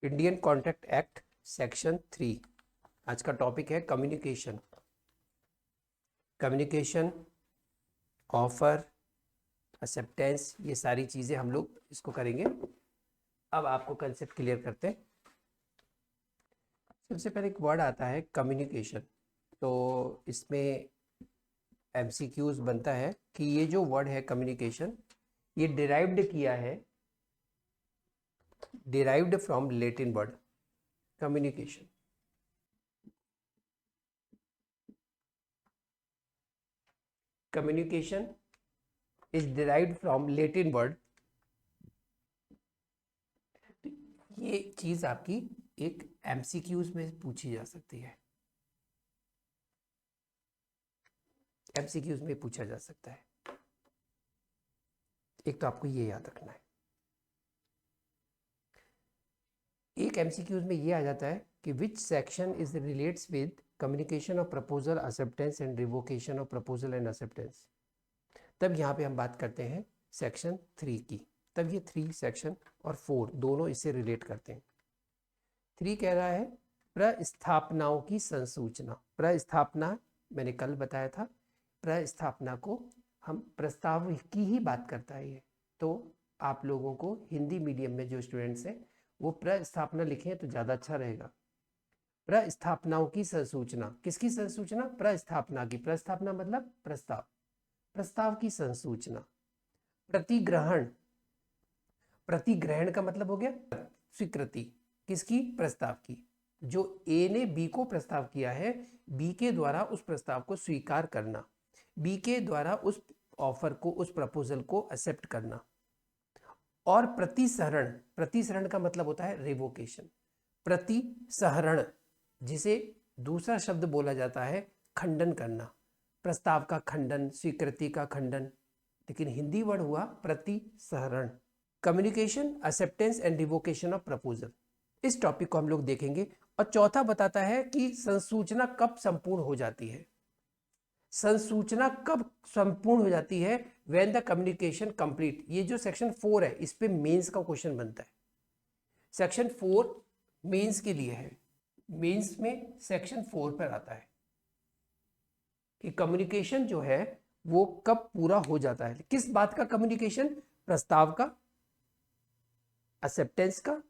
Indian contract act section 3। आज का topic है कम्युनिकेशन। कम्युनिकेशन, ऑफर, एक्सेप्टेंस, ये सारी चीज़ें हम लोग इसको करेंगे। अब आपको कंसेप्ट क्लियर करते हैं। सबसे पहले एक वर्ड आता है कम्युनिकेशन। तो इसमें एमसीक्यूज बनता है कि ये जो वर्ड है कम्युनिकेशन, ये derived from Latin word communication. Communication is derived from Latin word. ये चीज आपकी एक एमसीक्यूज में पूछी जा सकती है, एमसीक्यूज में पूछा जा सकता है। एक तो आपको ये याद रखना है। एक एमसीक्यूज में ये आ जाता है कि which section is relates with communication of proposal, acceptance and revocation of proposal and acceptance. तब यहाँ पे हम बात करते हैं सेक्शन 3 की। तब ये 3 सेक्शन और 4 दोनों इससे रिलेट करते हैं। 3 कह रहा है प्रस्थापनाओं की संसूचना। प्रस्थापना मैंने कल बताया था, प्रस्थापना को हम प्रस्ताव की ही बात करता है ये। तो आप लोगों को हिंदी मीडियम में जो स्टूडेंट्स हैं वो प्रस्थापना लिखें तो ज़्यादा अच्छा रहेगा। प्रस्थापनाओं की संसूचना, किसकी संसूचना? प्रस्थापना की। प्रस्थापना मतलब प्रस्ताव, प्रस्ताव की संसूचना। प्रतिग्रहण, प्रतिग्रहण का मतलब हो गया स्वीकृति। किसकी? प्रस्ताव की। जो ए ने बी को प्रस्ताव किया है, बी के द्वारा उस प्रस्ताव को स्वीकार करना, बी के द्वारा उस ऑफर को, उस प्रपोजल को एक्सेप्ट करना। और प्रतिसहरण, प्रतिसहरण का मतलब होता है रिवोकेशन। प्रतिसहरण, जिसे दूसरा शब्द बोला जाता है खंडन करना, प्रस्ताव का खंडन, स्वीकृति का खंडन, लेकिन हिंदी वर्ड हुआ प्रतिसहरण। Communication, acceptance and revocation of proposal, इस टॉपिक को हम लोग देखेंगे। और चौथा बताता है कि संसूचना कब संपूर्ण हो जाती है। संसूचना कब संपूर्ण हो जाती है? When the communication complete. ये जो सेक्शन 4 है इस पे मेंस का क्वेश्चन बनता है। सेक्शन 4 मेंस के लिए है। मेंस में सेक्शन 4 पर आता है कि कम्युनिकेशन जो है वो कब पूरा हो जाता है। किस बात का कम्युनिकेशन? प्रस्ताव का, एक्सेप्टेंस का,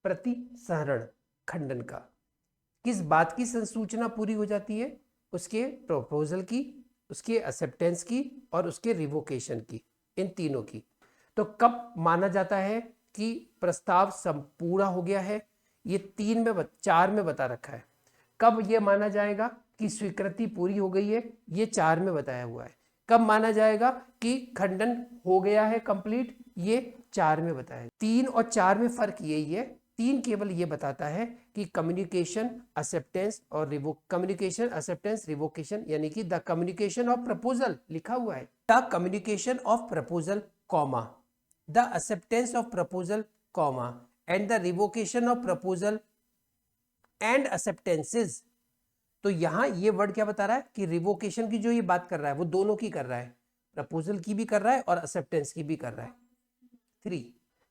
प्रतिसहरण खंडन का। किस बात की संसूचना पूरी हो जाती है? उसके प्रपोजल की, उसके एक्सेप्टेंस की और उसके रिवोकेशन की, इन तीनों की। तो कब माना जाता है कि प्रस्ताव संपूर्ण हो गया है? ये 4 में बता रखा है। कब ये माना जाएगा कि स्वीकृति पूरी हो गई है? ये 4 में बताया हुआ है। कब माना जाएगा कि खंडन हो गया है कंप्लीट? ये 4 में बताया है। 3 और 4 में फर्क यही है। 3 केवल ये बताता है कि कम्युनिकेशन, एक्सेप्टेंस और कम्युनिकेशन, एक्सेप्टेंस, रिवोकेशन, यानी कि द कम्युनिकेशन ऑफ प्रपोजल लिखा हुआ है, the communication of proposal comma, the acceptance of proposal comma and the revocation of proposal and acceptances. तो यहां ये वर्ड क्या बता रहा है कि रिवोकेशन की जो ये बात कर रहा है वो दोनों की कर रहा है, प्रपोजल की भी कर रहा है और एक्सेप्टेंस की भी कर रहा है। 3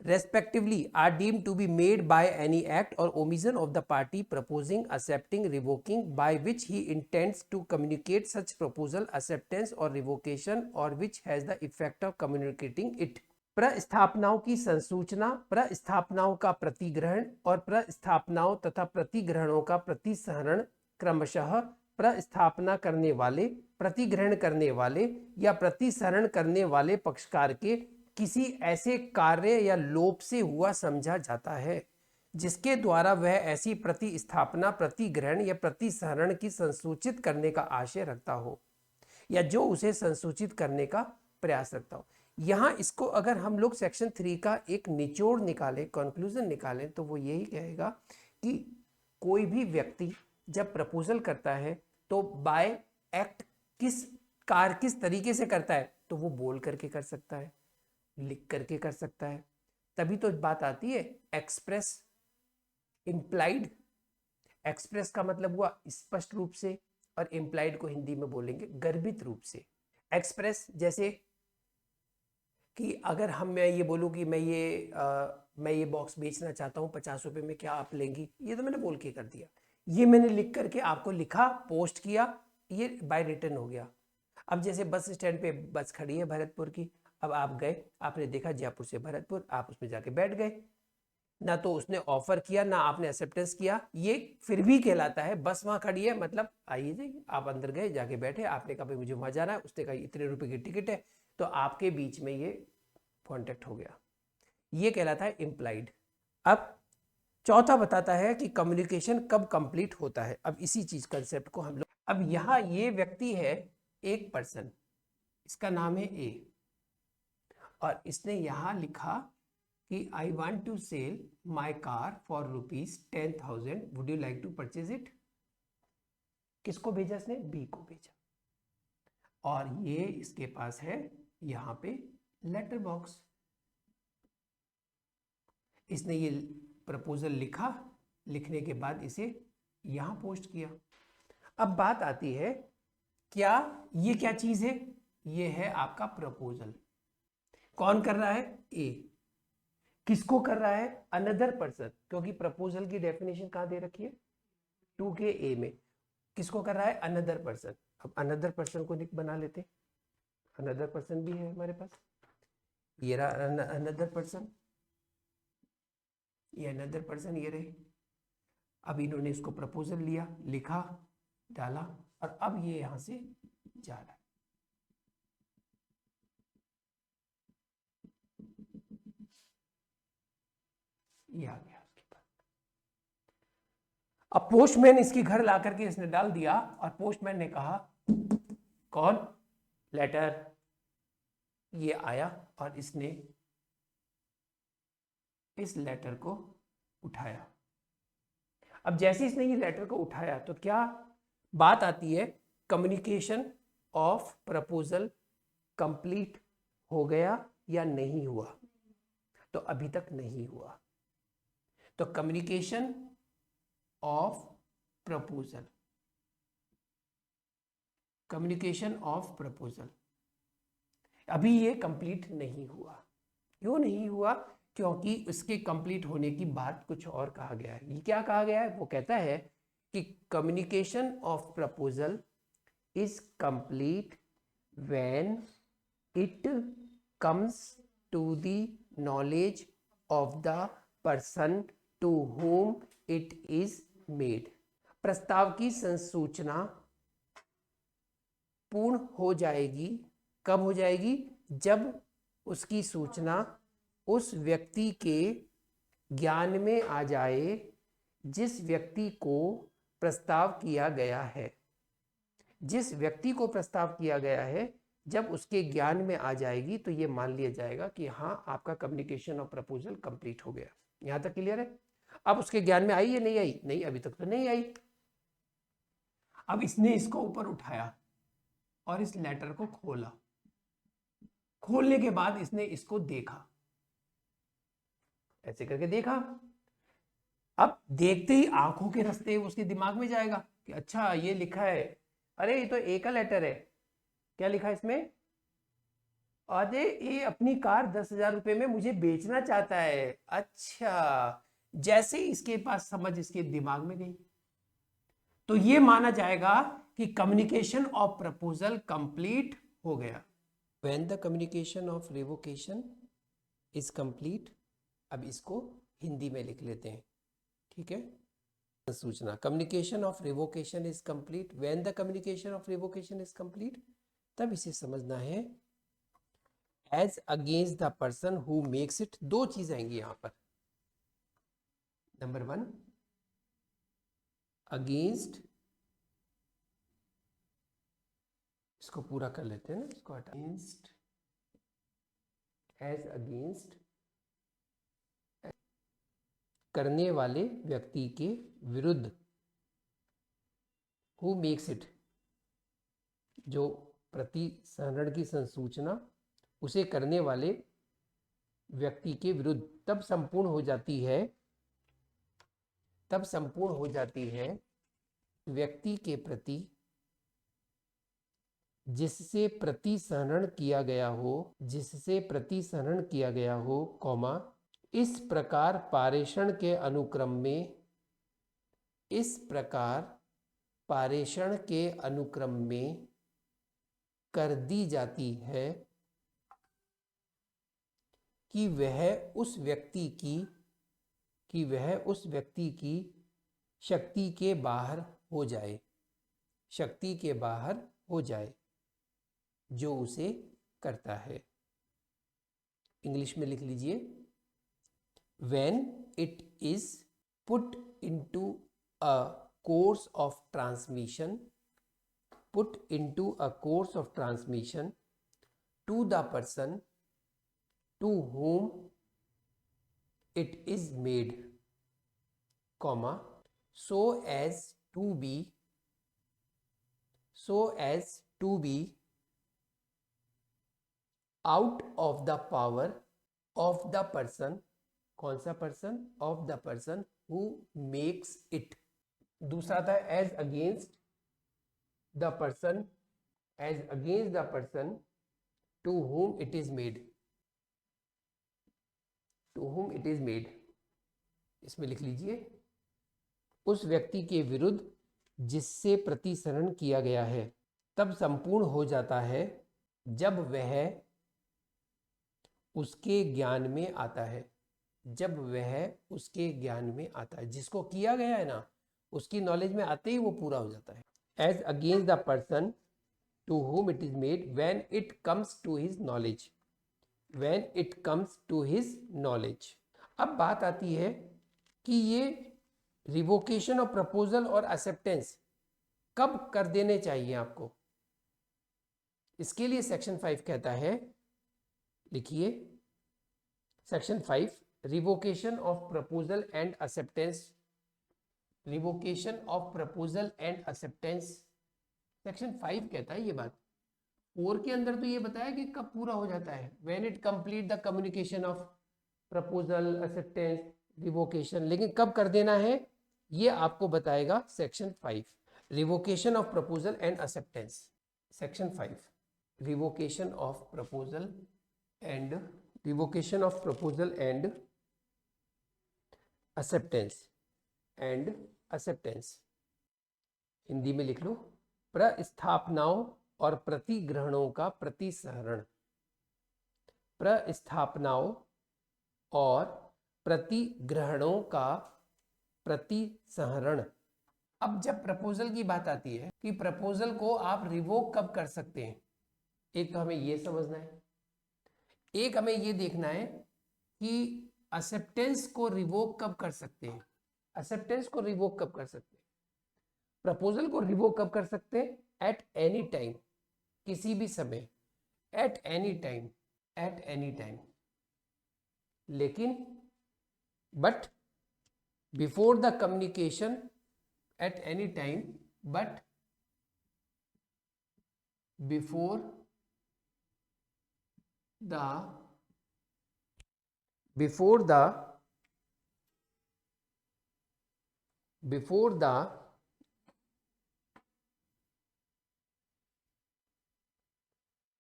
respectively are deemed to be made by any act or omission of the party proposing, accepting, revoking, by which he intends to communicate such proposal, acceptance or revocation, or which has the effect of communicating it. प्रस्थापनाओं की संसूचना, प्रस्थापनाओं का प्रतिग्रहण और प्रस्थापनाओं तथा प्रतिग्रहणों का प्रतिसहरण क्रमशः प्रस्थापना करने वाले, प्रतिग्रहण करने वाले या प्रतिसहरण करने वाले पक्षकार के किसी ऐसे कार्य या लोप से हुआ समझा जाता है जिसके द्वारा वह ऐसी प्रतिस्थापना, प्रतिग्रहण या प्रतिसहरण की संसूचित करने का आशय रखता हो या जो उसे संसूचित करने का प्रयास रखता हो। यहाँ इसको अगर हम लोग सेक्शन 3 का एक निचोड़ निकालें, कंक्लूजन निकालें, तो वो यही कहेगा कि कोई भी व्यक्ति जब प्रपोजल करता है तो बाय एक्ट किस तरीके से करता है? तो वो बोल करके कर सकता है, लिख करके कर सकता है। तभी तो बात आती है एक्सप्रेस, इंप्लाइड। एक्सप्रेस का मतलब हुआ स्पष्ट रूप से और इंप्लाइड को हिंदी में बोलेंगे गर्भित रूप से। एक्सप्रेस जैसे कि अगर मैं ये बोलूँ कि मैं ये बॉक्स बेचना चाहता हूँ 50 रुपए में, क्या आप लेंगी? ये तो मैंने बोल के कर दिया। ये मैंने लिख करके आपको लिखा, पोस्ट किया, ये बाय रिटर्न हो गया। अब जैसे बस स्टैंड पे बस खड़ी है भरतपुर की, अब आप गए, आपने देखा जयपुर से भरतपुर, आप उसमें जाके बैठ गए, ना तो उसने ऑफर किया ना आपने एक्सेप्टेंस किया, ये फिर भी कहलाता है बस वहां खड़ी है, मतलब आइए जाइए। आप अंदर गए, जाके बैठे, आपने कहा भाई मुझे वहां जाना है, उसने कहा इतने रुपए की टिकट है, तो आपके बीच में ये कॉन्टेक्ट हो गया, ये कहलाता है इम्प्लाइड। अब चौथा बताता है कि कम्युनिकेशन कब कंप्लीट होता है। अब इसी चीज कंसेप्ट को हम लोग, अब यहाँ ये व्यक्ति है एक पर्सन, इसका नाम है ए, और इसने यहां लिखा कि I want to sell my car for ₹10,000, would you like to purchase it. किसको भेजा इसने? बी को भेजा। और ये इसके पास है यहां पे लेटर बॉक्स, इसने ये प्रपोजल लिखा, लिखने के बाद इसे यहां पोस्ट किया। अब बात आती है, क्या ये क्या चीज है? ये है आपका प्रपोजल। कौन कर रहा है? ए। किसको कर रहा है? अनदर पर्सन, क्योंकि प्रपोजल की डेफिनेशन कहां दे रखी है? 2 के ए में। किसको कर रहा है? Another person. अब अनदर पर्सन को बना लेते, अनदर पर्सन भी है हमारे पास, ये रहा अनदर पर्सन, ये अनदर पर्सन ये रहे। अब इन्होंने इसको प्रपोजल लिया, लिखा, डाला, और अब ये यहां से जा रहा है। ये आ गया उसके पास। अब पोस्टमैन इसके घर ला करके इसने डाल दिया, और पोस्टमैन ने कहा कौन? लेटर। ये आया और इसने इस लेटर को उठाया। अब जैसे इसने ये लेटर को उठाया तो क्या बात आती है, कम्युनिकेशन ऑफ प्रपोजल कंप्लीट हो गया या नहीं हुआ? तो अभी तक नहीं हुआ। तो communication of proposal, communication of proposal अभी ये कंप्लीट नहीं हुआ। क्यों नहीं हुआ? क्योंकि उसके कंप्लीट होने की बात कुछ और कहा गया है। ये क्या कहा गया है? वो कहता है कि communication of proposal is complete when it comes to the knowledge of the person to whom it is made. प्रस्ताव की संसूचना पूर्ण हो जाएगी, कब हो जाएगी? जब उसकी सूचना उस व्यक्ति के ज्ञान में आ जाए जिस व्यक्ति को प्रस्ताव किया गया है। जिस व्यक्ति को प्रस्ताव किया गया है, जब उसके ज्ञान में आ जाएगी तो ये मान लिया जाएगा कि हाँ, आपका कम्युनिकेशन ऑफ प्रपोजल कंप्लीट हो गया। यहां तक क्लियर है? अब उसके ज्ञान में आई या नहीं आई? नहीं, अभी तक तो नहीं आई। अब इसने इसको ऊपर उठाया और इस लेटर को खोला। खोलने के बाद इसने इसको देखा, ऐसे करके देखा। अब देखते ही आंखों के रास्ते उसके दिमाग में जाएगा कि अच्छा ये लिखा है, अरे ये तो ए का लेटर है। क्या लिखा है इसमें? अरे ये अपनी कार 10,000 रुपए में मुझे बेचना चाहता है। अच्छा, जैसे ही इसके पास समझ इसके दिमाग में गई तो ये माना जाएगा कि कम्युनिकेशन ऑफ प्रपोजल कंप्लीट हो गया। When the communication of revocation is complete, अब इसको हिंदी में लिख लेते हैं, ठीक है? सूचना, communication of revocation is complete when the communication of revocation is complete, तब इसे समझना है as against the person who makes it. दो चीज आएंगी यहां पर। नंबर 1, अगेंस्ट, इसको पूरा कर लेते हैं ना, इसको हटा, अगेंस्ट, एज अगेंस्ट करने वाले व्यक्ति के विरुद्ध, हु मेक्स इट, जो प्रतिसंहरण की संसूचना उसे करने वाले व्यक्ति के विरुद्ध तब संपूर्ण हो जाती है, तब संपूर्ण हो जाती है व्यक्ति के प्रति जिससे प्रतिसंहरण किया गया हो, जिससे प्रतिसंहरण किया गया हो, कॉमा, इस प्रकार पारेषण के अनुक्रम में, इस प्रकार पारेषण के अनुक्रम में कर दी जाती है कि वह उस व्यक्ति की शक्ति के बाहर हो जाए, शक्ति के बाहर हो जाए जो उसे करता है। इंग्लिश में लिख लीजिए, when it is put into a course of transmission, put into a course of transmission to the person to whom it is made, comma, so as to be out of the power of the person, कौन सा person, of the person who makes it. दूसरा था as against the person, as against the person to whom it is made, to whom it is made। इसमें लिख लीजिए, उस व्यक्ति के विरुद्ध जिससे प्रतिसरण किया गया है। तब संपूर्ण हो जाता है जब वह उसके ज्ञान में आता है, जब वह उसके ज्ञान में आता है, जिसको किया गया है ना उसकी नॉलेज में आते ही वो पूरा हो जाता है। As against the person to whom it is made when it comes to his knowledge, when it comes to his knowledge। अब बात आती है कि ये रिवोकेशन ऑफ प्रपोजल और एक्सेप्टेंस कब कर देने चाहिए आपको। इसके लिए सेक्शन 5 कहता है, लिखिए section 5, revocation of proposal and acceptance, revocation of proposal and acceptance. Section 5 कहता है ये बात। 4 के अंदर तो ये बताया कि कब पूरा हो जाता है, when it complete the communication of proposal, acceptance, revocation, लेकिन कब कर देना है ये आपको बताएगा section 5, revocation of proposal and acceptance. Section 5, revocation of proposal and revocation of proposal and acceptance, and acceptance Hindi में लिख लो, प्रस्थापनाओं और प्रतिग्रहणों का प्रतिसहरण, प्रस्थापनाओं और प्रतिग्रहणों का प्रतिसहरण। अब जब प्रपोजल की बात आती है कि प्रपोजल को आप रिवोक कब कर सकते हैं, एक तो हमें ये समझना है, एक हमें ये देखना है कि एक्सेप्टेंस को रिवोक कब कर सकते हैं, एक्सेप्टेंस को रिवोक कब कर सकते हैं। प्रपोजल को रिवोक कब कर सकते हैं, एट एनी टाइम, किसी भी समय, at any time, at any time, लेकिन but before the communication, at any time but before the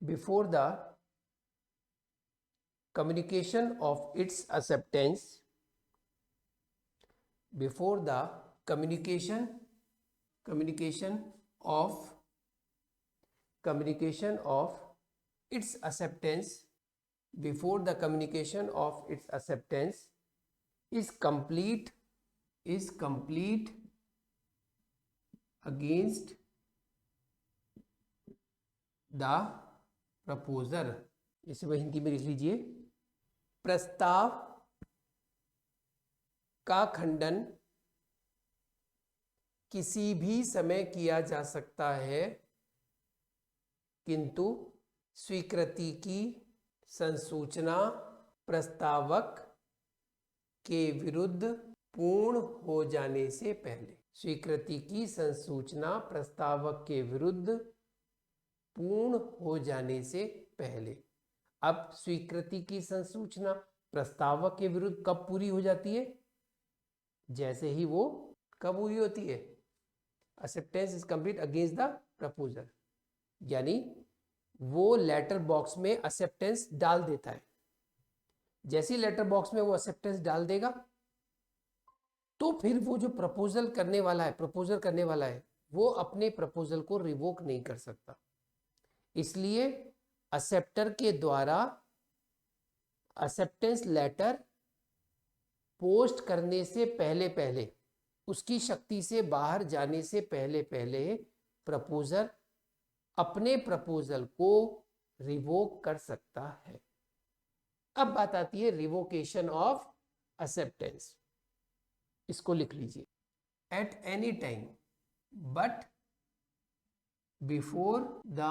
before the communication of its acceptance, before the communication of its acceptance, before the communication of its acceptance is complete against the proposer। इसे मैं हिंदी में लिख लीजिए, प्रस्ताव का खंडन किसी भी समय किया जा सकता है, किंतु स्वीकृति की संसूचना प्रस्तावक के विरुद्ध पूर्ण हो जाने से पहले, स्वीकृति की संसूचना प्रस्तावक के विरुद्ध पूर्ण हो जाने से पहले। अब स्वीकृति की संसूचना प्रस्तावक के विरुद्ध कब पूरी हो जाती है, जैसे ही वो कब पूरी होती है, acceptance is complete against the proposal, यानी वो लेटर बॉक्स में एक्सेप्टेंस डाल देता है, जैसे ही लेटर बॉक्स में वो एक्सेप्टेंस डाल देगा तो फिर वो जो प्रपोजल करने वाला है वो अपने प्रपोजल को रिवोक नहीं कर सकता। इसलिए एक्सेप्टर के द्वारा एक्सेप्टेंस लेटर पोस्ट करने से पहले उसकी शक्ति से बाहर जाने से पहले प्रपोजर अपने प्रपोजल को रिवोक कर सकता है। अब बात आती है रिवोकेशन ऑफ एक्सेप्टेंस। इसको लिख लीजिए, eight any time but before the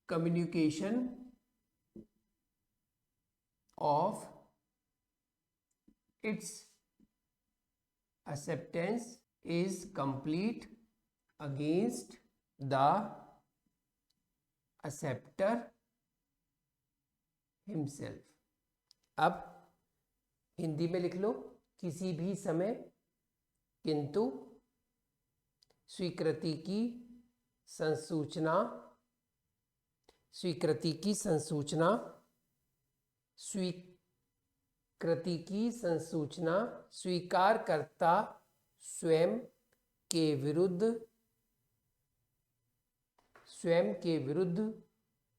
communication of its acceptance is complete against the acceptor himself। अब हिंदी में लिख लो, किसी भी समय किंतु स्वीकृति की संसूचना स्वीकारकर्ता स्वयं के विरुद्ध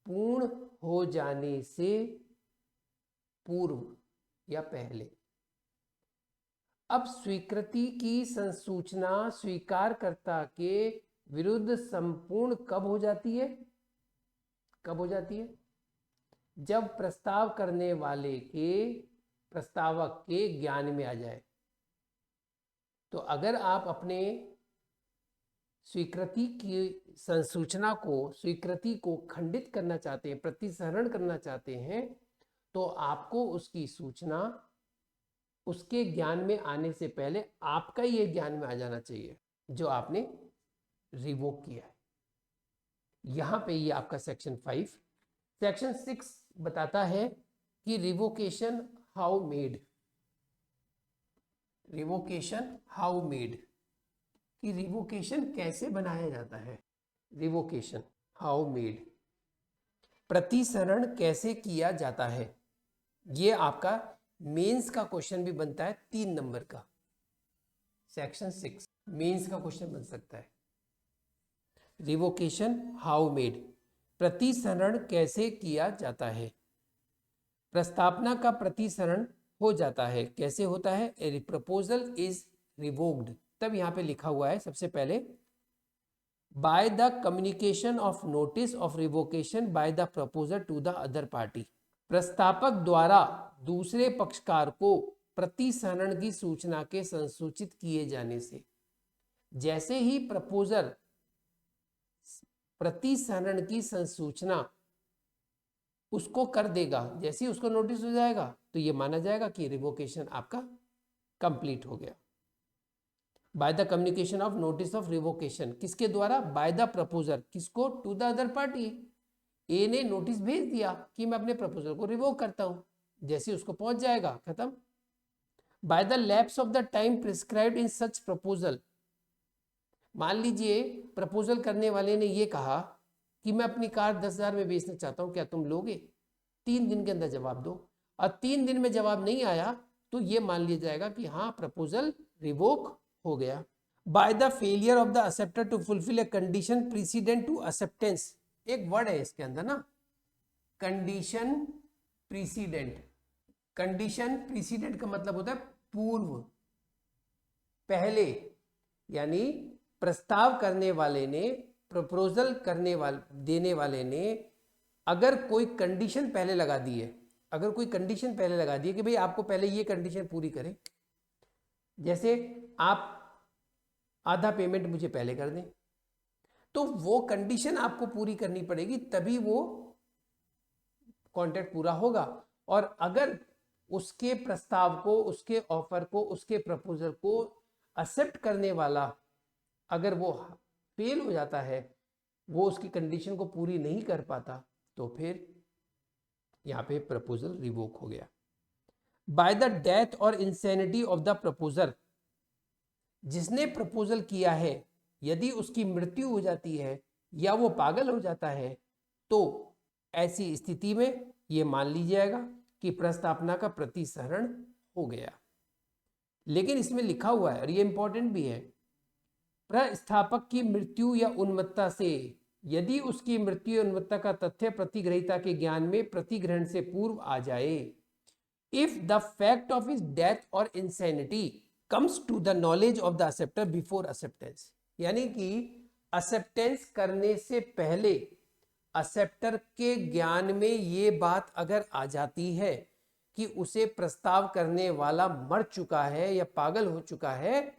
पूर्ण हो जाने से पूर्व या पहले। अब स्वीकृति की संसूचना स्वीकारकर्ता के विरुद्ध संपूर्ण कब हो जाती है? जब प्रस्ताव करने वाले के प्रस्तावक के ज्ञान में आ जाए। तो अगर आप अपने स्वीकृति को खंडित करना चाहते हैं, प्रतिसहरण करना चाहते हैं, तो आपको उसकी सूचना उसके ज्ञान में आने से पहले आपका ये ज्ञान में आ जाना चाहिए जो आपने रिवोक किया है। यहां पे ये आपका सेक्शन 5। सेक्शन 6 बताता है कि रिवोकेशन हाउ मेड, कि रिवोकेशन कैसे बनाया जाता है। रिवोकेशन हाउ मेड, प्रतिसरण कैसे किया जाता है। ये आपका मेंस का क्वेश्चन भी बनता है 3 नंबर का। सेक्शन 6 मेंस का क्वेश्चन बन सकता है। रिवोकेशन हाउ मेड, प्रतिसरण कैसे किया जाता है। प्रस्तावना का प्रतिसरण हो जाता है। कैसे होता है? A proposal is revoked. तब यहां पे लिखा हुआ है सबसे पहले, by the communication of notice of revocation by the proposer to the other party. प्रस्तावक द्वारा दूसरे पक्षकार को प्रतिसरण की सूचना के संसूचित किए जाने से। जैसे ही प्रपोजर प्रतिसरण की संसूचना उसको कर देगा, जैसे ही उसको नोटिस हो जाएगा, तो ये माना जाएगा कि रिवोकेशन आपका कंप्लीट हो गया। By the communication of notice of revocation, किसके द्वारा? By the proposer. किसको? To the other party. A ने नोटिस भेज दिया कि मैं अपने प्रपोजल को रिवोक करता हूं। जैसे उसको पहुंच जाएगा, खत्म। By the lapse of the time prescribed in such proposal. मान लीजिए प्रपोजल करने वाले ने ये कहा कि मैं अपनी कार 10,000 में बेचना चाहता हूं, क्या तुम लोगे? 3 दिन के अंदर जवाब दो। और 3 दिन में जवाब नहीं आया तो ये मान लिया जाएगा कि हाँ, प्रपोजल रिवोक हो गया। By the failure of the acceptor to fulfil a condition precedent to acceptance. एक वर्ड है इसके अंदर ना, कंडीशन प्रीसीडेंट। कंडीशन प्रीसीडेंट का मतलब होता है पूर्व, पहले। यानी प्रस्ताव करने वाले ने, प्रपोजल देने वाले ने अगर कोई कंडीशन पहले लगा दी है, कि भाई आपको पहले ये कंडीशन पूरी करें, जैसे आप आधा पेमेंट मुझे पहले कर दें, तो वो कंडीशन आपको पूरी करनी पड़ेगी, तभी वो कॉन्ट्रैक्ट पूरा होगा। और अगर उसके प्रस्ताव को, उसके ऑफर को, उसके प्रपोजल को एक्सेप्ट करने वाला अगर वो फेल हो जाता है, वो उसकी कंडीशन को पूरी नहीं कर पाता, तो फिर यहां पे प्रपोजल रिवोक हो गया। बाय द डेथ और इंसैनिटी ऑफ द प्रपोजर, जिसने प्रपोजल किया है यदि उसकी मृत्यु हो जाती है या वो पागल हो जाता है, तो ऐसी स्थिति में ये मान लीजिएगा कि प्रस्तावना का प्रतिसरण हो गया। लेकिन इसमें लिखा हुआ है और ये इंपॉर्टेंट भी है, प्रस्थापक की मृत्यु या उन्मत्तता से यदि उसकी मृत्यु या उन्मत्तता का तथ्य प्रतिग्रहीता के ज्ञान में प्रतिग्रहण से पूर्व आ जाए, if the fact of his death और insanity comes to the knowledge of the acceptor before acceptance, यानी कि एक्सेप्टेंस करने से पहले एक्सेप्टर के ज्ञान में ये बात अगर आ जाती है कि उसे प्रस्ताव करने वाला मर चुका है या पागल हो चुका है,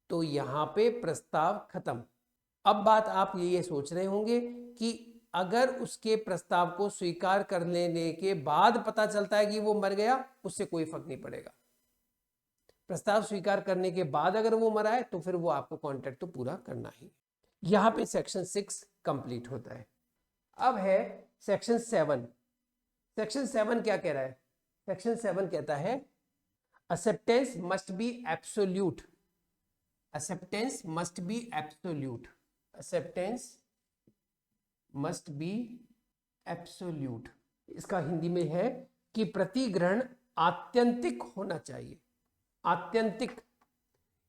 तो यहां पे प्रस्ताव खत्म। अब बात आप ये सोच रहे होंगे कि अगर उसके प्रस्ताव को स्वीकार कर लेने के बाद पता चलता है कि वो मर गया, उससे कोई फर्क नहीं पड़ेगा। प्रस्ताव स्वीकार करने के बाद अगर वो मरा है तो फिर वो आपको कॉन्ट्रैक्ट तो पूरा करना ही। यहां पे सेक्शन 6 कंप्लीट होता है। अब है सेक्शन 7। सेक्शन 7 क्या कह रहा है? सेक्शन 7 कहता है acceptance must be absolute. Acceptance must be absolute. Acceptance must be absolute. इसका हिंदी में है कि प्रतिग्रहण आत्यंतिक होना चाहिए। आत्यंतिक,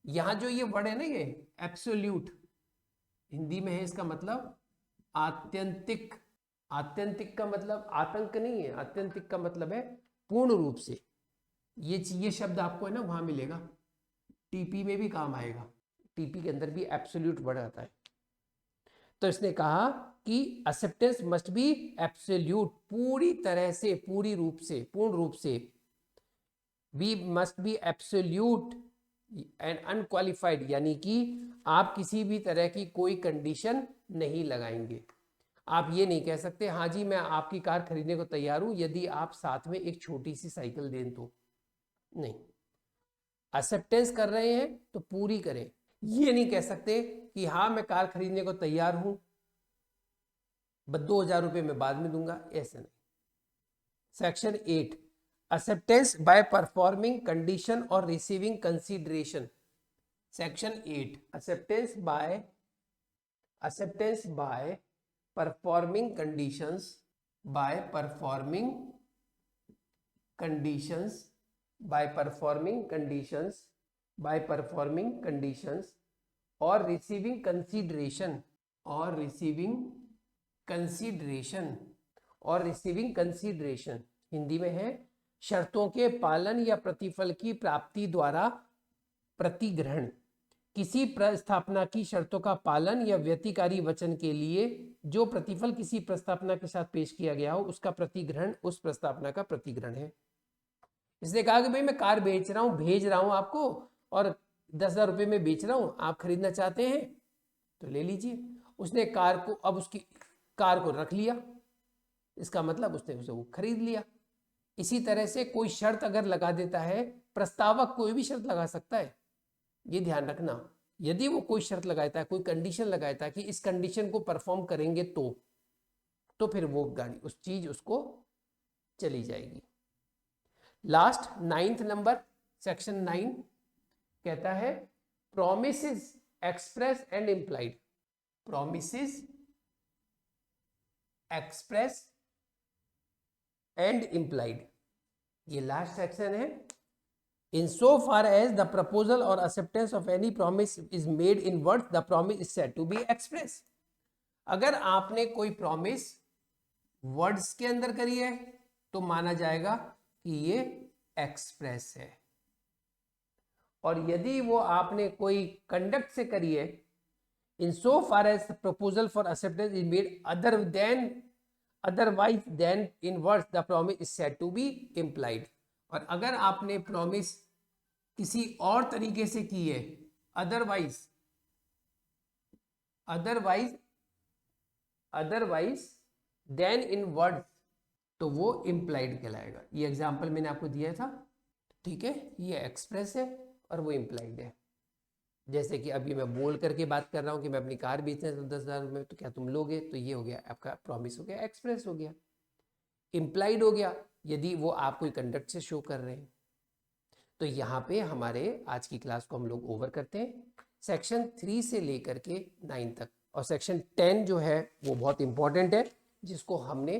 यहां जो ये वर्ड है ना, ये एब्सोल्यूट, हिंदी में है इसका मतलब आत्यंतिक। आत्यंतिक का मतलब आतंक नहीं है, आत्यंतिक का मतलब है पूर्ण रूप से। ये शब्द आपको है ना वहां मिलेगा, टीपी में भी काम आएगा। टीपी के अंदर भी एब्सोल्यूट वर्ड आता है। तो इसने कहा कि एक्सेप्टेंस मस्ट बी एब्सोल्यूट, पूरी तरह से, पूरी रूप से, पूर्ण रूप से। Be must be absolute and unqualified, यानी कि आप किसी भी तरह की कोई कंडीशन नहीं लगाएंगे। आप ये नहीं कह सकते हाँ जी मैं आपकी कार खरीदने को तैयार हूं यदि आप साथ में एक छोटी सी साइकिल दें तो। नहीं, एक्सेप्टेंस कर रहे हैं तो पूरी करें। ये नहीं कह सकते कि हाँ मैं कार खरीदने को तैयार हूं, बस 2000 रुपये में बाद में दूंगा, ऐसे नहीं। Section 8, acceptance by performing condition और receiving consideration. Section 8, acceptance by performing conditions, by performing conditions, by performing conditions, by performing conditions और receiving consideration, और receiving consideration, और receiving consideration हिंदी में है शर्तों के पालन या प्रतिफल की प्राप्ति द्वारा प्रतिग्रहण। किसी प्रस्थापना की शर्तों का पालन या व्यतिकारी वचन के लिए जो प्रतिफल किसी प्रस्तावना के साथ पेश किया गया हो उसका प्रतिग्रहण उस प्रस्तावना का प्रतिग्रहण है। इसने कहा कि भाई मैं कार बेच रहा हूं, भेज रहा हूं आपको और 10,000 रुपये में बेच रहा हूं, आप खरीदना चाहते हैं तो ले लीजिए। उसने कार को, अब उसकी कार को रख लिया, इसका मतलब उसने उसे वो खरीद लिया। इसी तरह से कोई शर्त अगर लगा देता है, प्रस्तावक कोई भी शर्त लगा सकता है, ये ध्यान रखना। यदि वो कोई शर्त लगाता है, कोई कंडीशन लगाता है कि इस कंडीशन को परफॉर्म करेंगे तो फिर वो गाड़ी, उस चीज उसको चली जाएगी। लास्ट 9th नंबर, सेक्शन 9 कहता है promises express and implied. Promises express and implied, ये लास्ट सेक्शन है। In so far as the proposal or acceptance of any promise is made in words, the promise is said to be express. अगर आपने कोई promise words के अंदर करी है तो माना जाएगा कि ये एक्सप्रेस है, और यदि वो आपने कोई कंडक्ट से करी है, in so far as proposal for acceptance is made otherwise than in words the promise is said to be implied. और अगर आपने प्रॉमिस किसी और तरीके से की है, अदरवाइज देन इन वर्ड्स, तो वो इम्प्लाइड कहलाएगा। ये एग्जांपल मैंने आपको दिया था, ठीक है। ये एक्सप्रेस है और वो इम्प्लाइड है। जैसे कि अभी मैं बोल करके बात कर रहा हूं कि मैं अपनी कार बेचना है तो 10,000 में, तो क्या तुम लोगे? तो ये हो गया आपका प्रॉमिस, हो गया एक्सप्रेस, हो गया इम्प्लाइड, हो गया यदि वो आप कोई कंडक्ट से शो कर रहे हैं। तो यहाँ पे हमारे आज की क्लास को हम लोग ओवर करते हैं, सेक्शन 3 से लेकर के 9 तक। और सेक्शन 10 जो है वो बहुत इंपॉर्टेंट है, जिसको हमने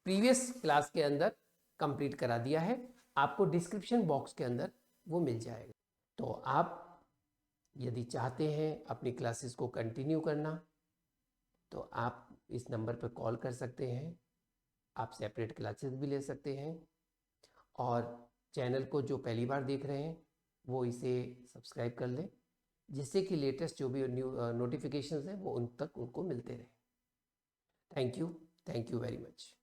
प्रीवियस क्लास के अंदर कंप्लीट करा दिया है, आपको डिस्क्रिप्शन बॉक्स के अंदर वो मिल जाएगा। तो आप यदि चाहते हैं अपनी क्लासेस को कंटिन्यू करना तो आप इस नंबर पर कॉल कर सकते हैं, आप सेपरेट क्लासेस भी ले सकते हैं, और चैनल को जो पहली बार देख रहे हैं वो इसे सब्सक्राइब कर लें, जिससे कि लेटेस्ट जो भी न्यू नोटिफिकेशंस हैं वो उन तक उनको मिलते रहें। Thank you very much.